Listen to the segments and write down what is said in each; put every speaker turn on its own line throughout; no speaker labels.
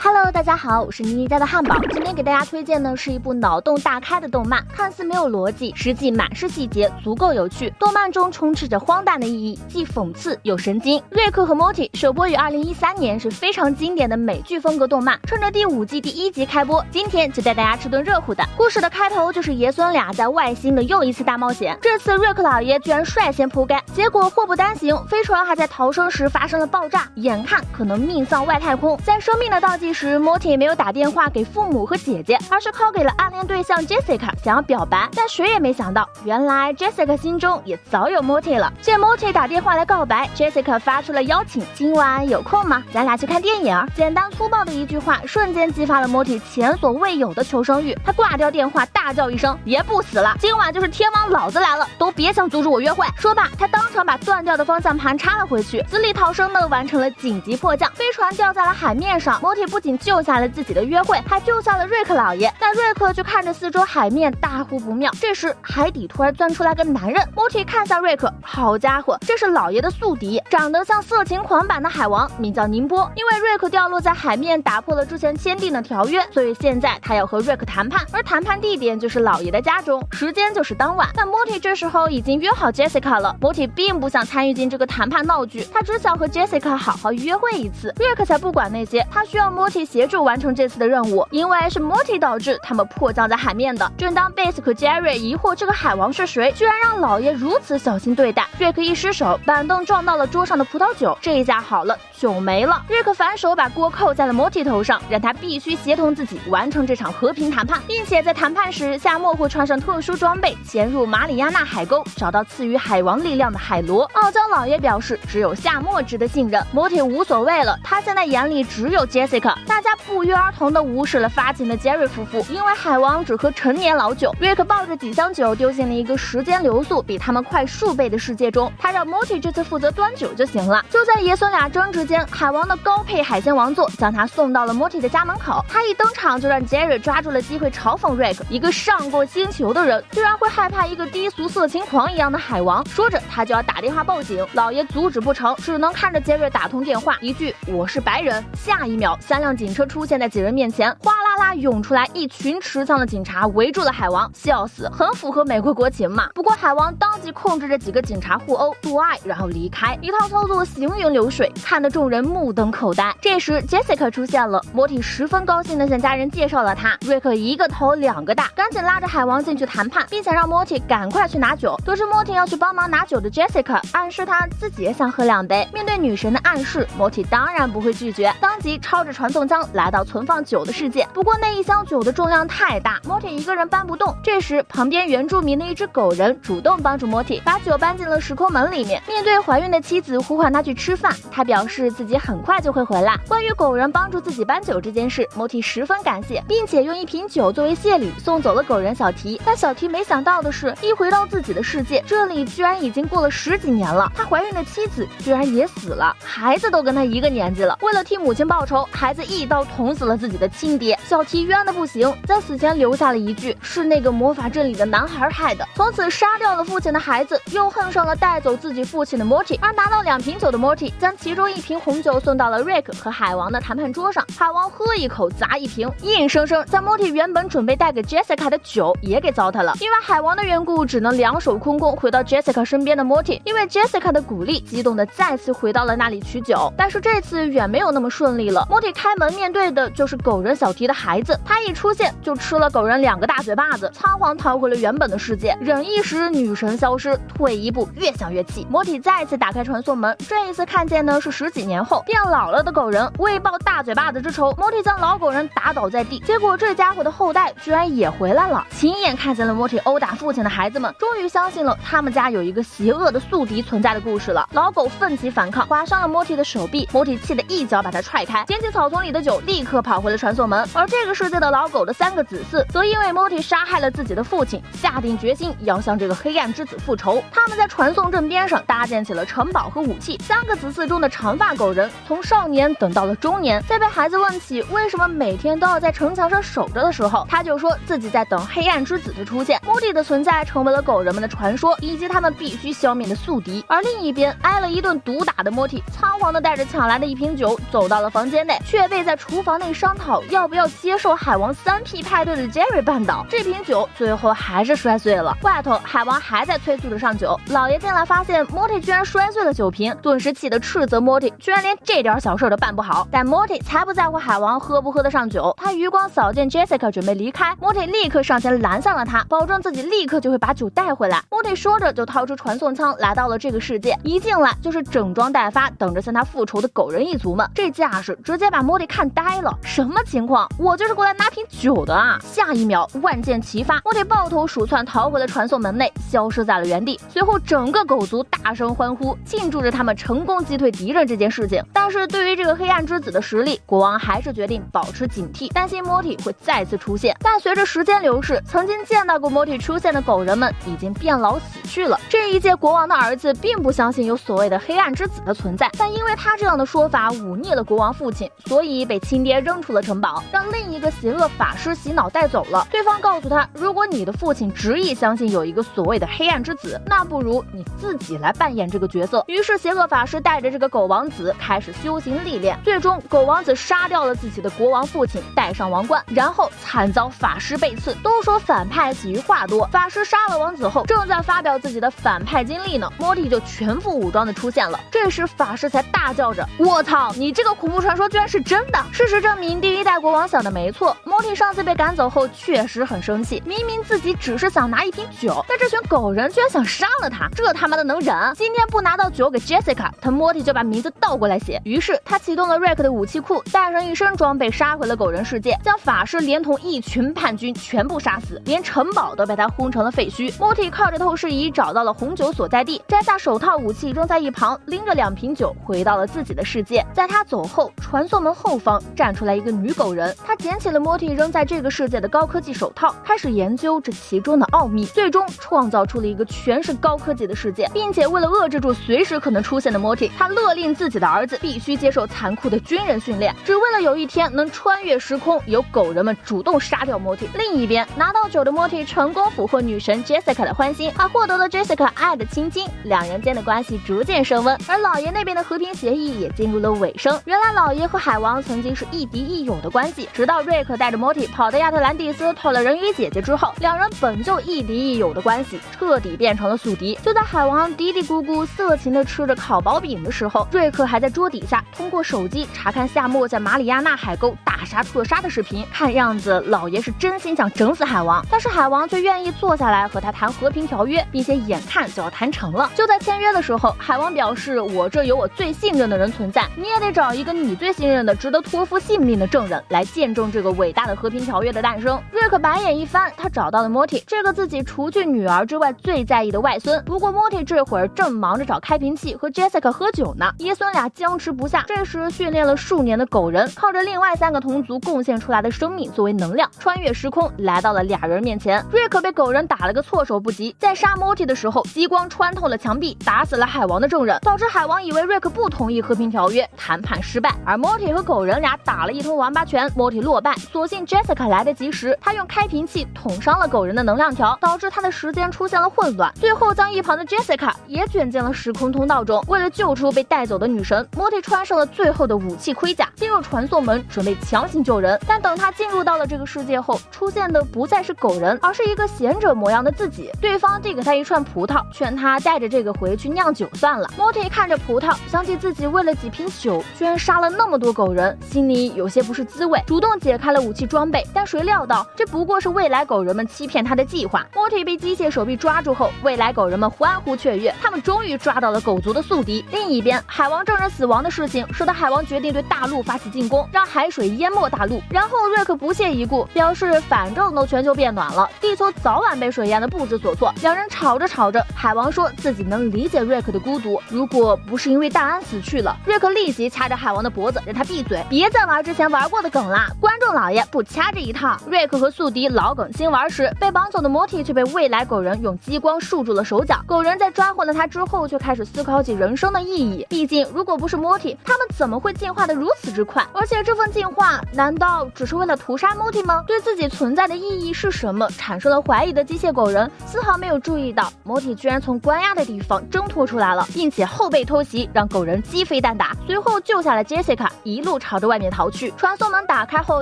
Hello， 大家好，我是妮妮家的汉堡。今天给大家推荐呢是一部脑洞大开的动漫，看似没有逻辑，实际满是细节，足够有趣。动漫中充斥着荒诞的意义，既讽刺又神经。瑞克和莫蒂首播于2013年，是非常经典的美剧风格动漫。趁着第5季第1集开播，今天就带大家吃顿热乎的。故事的开头就是爷孙俩在外星的又一次大冒险。这次瑞克老爷居然率先扑盖，结果祸不单行，飞船还在逃生时发生了爆炸，眼看可能命丧外太空。在生命的倒计时，莫蒂没有打电话给父母和姐姐，而是靠给了暗恋对象 Jessica 想要表白，但谁也没想到，原来 Jessica 心中也早有莫蒂了。见莫蒂打电话来告白， Jessica 发出了邀请，今晚有空吗？咱俩去看电影。简单粗暴的一句话，瞬间激发了莫蒂前所未有的求生欲。他挂掉电话，大叫一声：别不死了，今晚就是天王老子来了，都别想阻止我约会。说罢，他当场把断掉的方向盘插了回去，死里逃生的完成了紧急迫降。飞船掉在了海面上，莫蒂不仅救下了自己的约会，还救下了瑞克老爷。但瑞克却看着四周海面大呼不妙。这时海底突然钻出来个男人，莫蒂看向瑞克，好家伙，这是老爷的宿敌，长得像色情狂版的海王，名叫宁波。因为瑞克掉落在海面，打破了之前签订的条约，所以现在他要和瑞克谈判，而谈判地点就是老爷的家中，时间就是当晚。但莫蒂这时候已经约好 Jessica 了，莫蒂并不想参与进这个谈判闹剧，他只想和 Jessica 好好约会一次。瑞克才不管那些，他需要莫蒂协助完成这次的任务，因为是莫蒂导致他们迫降在海面的。正当贝斯和 Jerry 疑惑这个海王是谁，居然让老爷如此小心对待，瑞克一失手，板凳撞到了桌上的葡萄酒，这一下好了，酒没了。瑞克反手把锅扣在了莫蒂头上，让他必须协同自己完成这场和平谈判，并且在谈判时，夏末会穿上特殊装备，潜入马里亚纳海沟，找到赐予海王力量的海螺。傲娇老爷表示，只有夏末值得信任，莫蒂无所谓了，他现在眼里只有 Jessica。大家不约而同地无视了发情的 Jerry 夫妇，因为海王只喝成年老酒。瑞克抱着几箱酒丢进了一个时间流速比他们快数倍的世界中，他让莫蒂这次负责端酒就行了。就在爷孙俩争执间，海王的高配海鲜王座将他送到了莫蒂的家门口。他一登场就让 Jerry 抓住了机会嘲讽瑞克，一个上过星球的人居然会害怕一个低俗色情狂一样的海王。说着他就要打电话报警，老爷阻止不成，只能看着 Jerry 打通电话，一句我是白人。下一秒3辆警车出现在几人面前，哗啦啦涌出来一群持枪的警察围住了海王，笑死，很符合美国国情嘛。不过海王当即控制着几个警察互殴做爱，然后离开，一套操作行云流水，看得众人目瞪口呆。这时 Jessica 出现了，莫蒂十分高兴地向家人介绍了他。瑞克一个头2个大，赶紧拉着海王进去谈判，并且让莫蒂赶快去拿酒。得知莫蒂要去帮忙拿酒的 Jessica 暗示他自己也想喝2杯。面对女神的暗示，莫蒂当然不会拒绝，当即抄着传送枪来到存放酒的世界。不过那一箱酒的重量太大，莫蒂一个人搬不动。这时旁边原住民的一只狗人主动帮助莫蒂，把酒搬进了时空门里面。面对怀孕的妻子呼唤他去吃饭，他表示自己很快就会回来。关于狗人帮助自己搬酒这件事，莫蒂十分感谢，并且用1瓶酒作为谢礼送走了狗人小提。但小提没想到的是，一回到自己的世界，这里居然已经过了10几年了，他怀孕的妻子居然也死了，孩子都跟他一个年纪了。为了替母亲报仇，孩子一刀捅死了自己的亲爹，小提冤的不行，在死前留下了一句是那个魔法阵里的男孩害的。从此杀掉了父亲的孩子，又恨上了带走自己父亲的莫蒂。而拿到2瓶酒的莫蒂将其中1瓶红酒送到了瑞克和海王的谈判桌上，海王喝一口砸1瓶，硬生生将莫蒂原本准备带给 Jessica 的酒也给糟蹋了。因为海王的缘故，只能2手空空回到 Jessica 身边的莫蒂，因为 Jessica 的鼓励，激动的再次回到了那里取酒。但是这次远没有那么顺利了，莫蒂开门面对的就是狗人小提的孩子，他一出现就吃了狗人2个大嘴巴子，仓皇逃回了原本的世界。忍一时女神消失，退一步越想越气。莫蒂再次打开传送门，这一次看见呢是10几年后变老了的狗人。为报大嘴巴子之仇，莫蒂将老狗人打倒在地，结果这家伙的后代居然也回来了。亲眼看见了莫蒂殴打父亲的孩子们，终于相信了他们家有一个邪恶的宿敌存在的故事了。老狗奋起反抗，划伤了莫蒂的手臂，莫蒂气得一脚把他踹开，捡起草丛里的酒，立刻跑回了传送门。而这这个世界的老狗的3个子嗣则因为莫蒂杀害了自己的父亲，下定决心要向这个黑暗之子复仇。他们在传送阵边上搭建起了城堡和武器。3个子嗣中的长发狗人从少年等到了中年，在被孩子问起为什么每天都要在城墙上守着的时候，他就说自己在等黑暗之子的出现。莫蒂的存在成为了狗人们的传说，以及他们必须消灭的宿敌。而另一边，挨了一顿毒打的莫蒂仓皇地带着抢来的一瓶酒走到了房间内，却被在厨房内商讨要不要接受海王3P 派对的 Jerry 绊倒。这瓶酒最后还是摔碎了。外头海王还在催促着上酒，老爷进来发现莫蒂居然摔碎了酒瓶，顿时气得斥责莫蒂居然连这点小事都办不好。但莫蒂才不在乎海王喝不喝得上酒，他余光扫见 Jessica 准备离开，莫蒂立刻上前拦下了他，保证自己立刻就会把酒带回来。莫蒂说着就掏出传送枪来到了这个世界，一进来就是整装待发等着向他复仇的狗人一族们，这架势直接把莫蒂看呆了。什么情况？我就是过来拿瓶酒的啊！下一秒万箭齐发，莫蒂抱头鼠窜逃回了传送门内，消失在了原地。随后整个狗族大声欢呼，庆祝着他们成功击退敌人这件事情。但是对于这个黑暗之子的实力，国王还是决定保持警惕，担心莫蒂会再次出现。但随着时间流逝，曾经见到过莫蒂出现的狗人们已经变老死去了。这一届国王的儿子并不相信有所谓的黑暗之子的存在，但因为他这样的说法忤逆了国王父亲，所以被亲爹扔出了城堡，让另一个邪恶法师洗脑带走了。对方告诉他，如果你的父亲执意相信有一个所谓的黑暗之子，那不如你自己来扮演这个角色。于是邪恶法师带着这个狗王子开始修行历练，最终狗王子杀掉了自己的国王父亲，戴上王冠，然后惨遭法师背刺。都说反派喜于话多，法师杀了王子后，正在发表自己的反派经历呢，莫蒂就全副武装的出现了。这时法师才大叫着，我操，你这个恐怖传说居然是真的！事实证明第一代国王想的没错，莫蒂上次被赶走后确实很生气，明明自己只是想拿一瓶酒，但这群狗人居然想杀了他，这他妈的能忍？今天不拿到酒给 Jessica， 他莫蒂就把名字倒过来写。于是他启动了 Rick 的武器库，带上一身装备杀回了狗人世界，将法师连同一群叛军全部杀死，连城堡都被他轰成了废墟。莫蒂靠着透视仪找到了红酒所在地，摘下手套武器扔在一旁，拎着2瓶酒回到了自己的世界。在他走后，传送门后方站出来一个女狗人，她捡起了莫蒂扔在这个世界的高科技手套，开始研究这其中的奥秘，最终创造出了一个全是高科技的世界，并且为了遏制住随时可能出现的莫蒂，他勒令自己的儿子必须接受残酷的军人训练，只为了有一天能穿越时空，由狗人们主动杀掉莫蒂。另一边，拿到酒的莫蒂成功俘获女神 Jessica 的欢心，还获得了 Jessica 爱的亲亲，两人间的关系逐渐升温。而老爷那边的和平协议也进入了尾声。原来老爷和海王曾经是亦敌亦友的关系，直到瑞克带着莫蒂跑到亚特兰蒂斯偷了人鱼姐姐之后，两人本就亦敌亦友的关系彻底变成了宿敌。就在海王嘀嘀咕咕色情的吃着烤薄饼的时候，瑞克还在桌底下通过手机查看夏末在马里亚纳海沟大杀特杀的视频，看样子老爷是真心想整死海王，但是海王却愿意坐下来和他谈和平条约，并且眼看就要谈成了。就在签约的时候，海王表示，我这有我最信任的人存在，你也得找一个你最信任的值得托付性命的证人来见证这个伟大的和平条约的诞生。瑞克白眼一翻，他找到了莫蒂，这个自己除去女儿之外最在意的外孙。不过莫蒂这会儿正忙着找开瓶器和 Jessica 喝酒呢，爷孙俩僵持不下。这时训练了数年的狗人靠着另外3个同族贡献出来的生命作为能量，穿越时空来到了俩人面前。瑞克被狗人打了个措手不及，在杀莫蒂的时候激光穿透了墙壁，打死了海王的证人，导致海王以为瑞克不同意和平条约，谈判失败。而莫蒂和狗人俩打了一通王八拳，莫蒂落败，所幸 Jessica 来得及时，他用开瓶器捅伤了狗人的能量条，导致他的时间出现了混乱，最后将一旁的 Jessica 也卷进了时空通道中。为了救出被带走的女神，莫蒂穿上了最后的武器盔甲，进入传送门准备强行救人。但等他进入到了这个世界后，出现的不再是狗人，而是一个贤者模样的自己。对方递给他一串葡萄，劝他带着这个回去酿酒算了。莫蒂看着葡萄，想起自己为了几瓶酒居然杀了那么多狗人，心里有些不是滋味，主动解开了武器装备。但谁料到这不过是未来狗人们欺骗他的计划。莫蒂被机械手臂抓住后，未来狗人们欢呼雀跃，他们终于抓到了狗族的宿敌。另一边，海王证人死亡的事情使得海王决定对大陆发起进攻，让海水淹没大陆。然后瑞克不屑一顾，表示反正都全球变暖了，地球早晚被水淹的不知所措。两人吵着吵着，海王说自己能理解瑞克的孤独，如果不是因为戴安死去了。瑞克立即掐着海王的脖子，让他闭嘴，别再玩之前玩过的梗啦！观众老爷不掐这一套。瑞克和宿敌老梗新玩时，被绑走的摩提却被未来狗人用激光束住了手脚。狗人在抓获了他之后，却开始思考起人生的意义。毕竟，如果不是摩提，他们怎么会进化的如此之快？而且这份进化，难道只是为了屠杀摩提吗？对自己存在的意义是什么产生了怀疑的机械狗人，丝毫没有注意到摩提居然从关押的地方挣脱出来了，并且后背偷袭，让狗人鸡飞蛋打，随后救下了 Jessica， 一路朝着外面逃去。传送门打开后，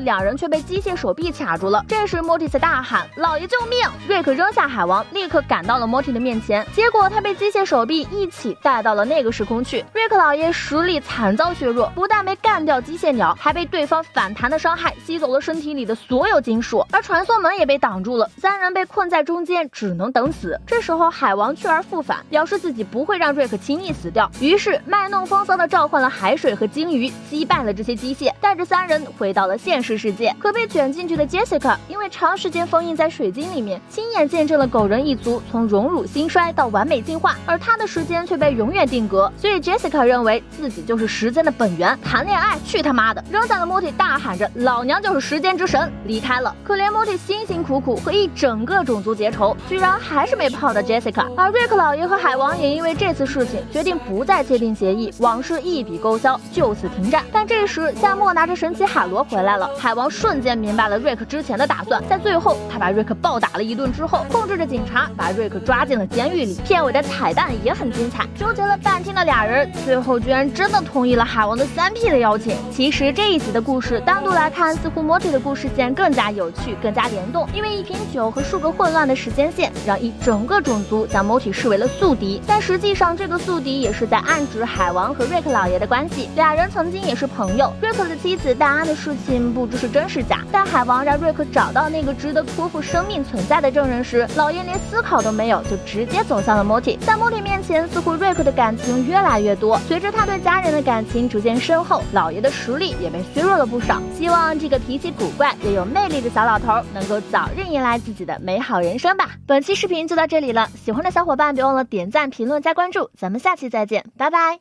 两人却被机械手臂卡住了。这时莫蒂才大喊：“老爷救命！”瑞克扔下海王，立刻赶到了莫蒂的面前，结果他被机械手臂一起带到了那个时空去。瑞克老爷实力惨遭削弱，不但没干掉机械鸟，还被对方反弹的伤害吸走了身体里的所有金属，而传送门也被挡住了，三人被困在中间，只能等死。这时候海王去而复返，表示自己不会让瑞克轻易死掉，于是卖弄风骚的召唤了海水和鲸鱼，击败了这些机械，带着三人回到了现实世界。可被卷进去的 Jessica 因为长时间封印在水晶里面，亲眼见证了狗人一族从荣辱兴衰到完美进化，而她的时间却被永远定格。所以 Jessica 认为自己就是时间的本源，谈恋爱去他妈的，扔下了莫蒂，大喊着老娘就是时间之神，离开了。可怜莫蒂辛辛苦苦和一整个种族结仇，居然还是没泡到 Jessica。而瑞克老爷和海王也因为这次事情决定不再签订协议，往事一笔勾销，就此停战。但这时夏末拿着神奇海螺回来了，海王瞬间明白了瑞克之前的打算，在最后他把瑞克暴打了一顿之后，控制着警察把瑞克抓进了监狱里。片尾的彩蛋也很精彩，纠结了半天的俩人最后居然真的同意了海王的3P 的邀请。其实这一集的故事单独来看，似乎莫蒂的故事线更加有趣，更加联动，因为一瓶酒和数个混乱的时间线让一整个种族将莫蒂视为了宿敌，但实际上这个宿敌也是在暗指海王和瑞克老爷的关系，俩人曾经也是朋友。瑞克的妻子戴安的事情不知是真是假，但海王让瑞克找到那个值得托付生命存在的证人时，老爷连思考都没有，就直接走向了莫蒂。在莫蒂面前，似乎瑞克的感情越来越多，随着他对家人的感情逐渐深厚，老爷的实力也被削弱了不少。希望这个脾气古怪也有魅力的小老头能够早日迎来自己的美好人生吧。本期视频就到这里了，喜欢的小伙伴别忘了点赞、评论、加关注，咱们下期再见，拜拜。